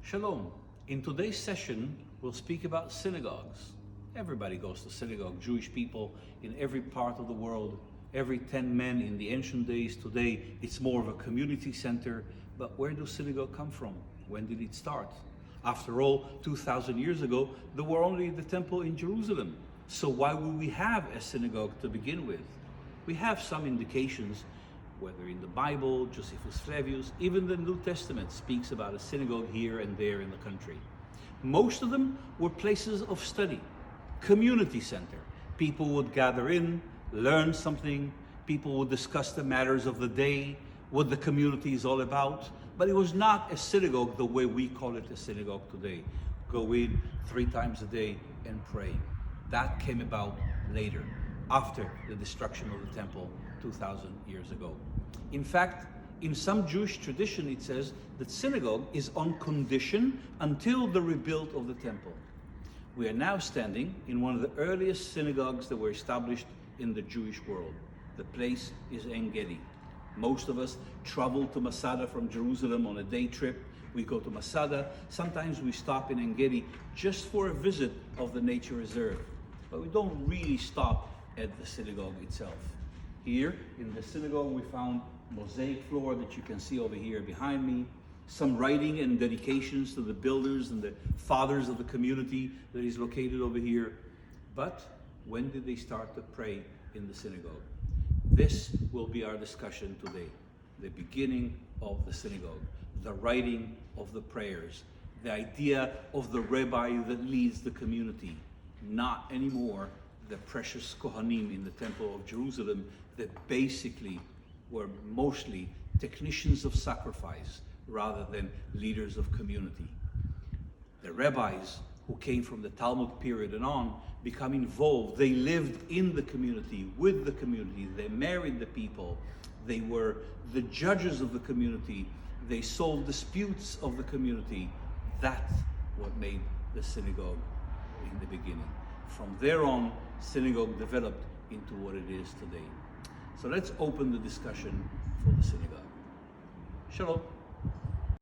Shalom. In today's session, we'll speak about synagogues. Everybody goes to synagogue. Jewish people in every part of the world, every 10 men in the ancient days. Today, it's more of a community center. But where do synagogues come from? When did it start? After all, 2,000 years ago, there were only the temple in Jerusalem. So why would we have a synagogue to begin with? We have some indications, whether in the Bible, Josephus Flavius, even the New Testament speaks about a synagogue here and there in the country. Most of them were places of study, community center. People would gather in, learn something, people would discuss the matters of the day, what the community is all about. But it was not a synagogue the way we call it a synagogue today. Go in 3 times a day and pray. That came about later, after the destruction of the temple 2,000 years ago. In fact, in some Jewish tradition it says that synagogue is on condition until the rebuild of the temple. We are now standing in one of the earliest synagogues that were established in the Jewish world. The place is Ein Gedi. Most of us travel to Masada from Jerusalem on a day trip. We go to Masada. Sometimes we stop in Ein Gedi just for a visit of the nature reserve. But we don't really stop at the synagogue itself. Here in the synagogue we found mosaic floor that you can see over here behind me, some writing and dedications to the builders and the fathers of the community that is located over here. But when did they start to pray in the synagogue? This will be our discussion today. The beginning of the synagogue, the writing of the prayers, the idea of the rabbi that leads the community, not anymore the precious Kohanim in the Temple of Jerusalem that basically were mostly technicians of sacrifice rather than leaders of community. The rabbis who came from the Talmud period and on become involved. They lived in the community, with the community. They married the people. They were the judges of the community. They solved disputes of the community. That's what made the synagogue in the beginning. From there on, synagogue developed into what it is today. So let's open the discussion for the synagogue. Shalom.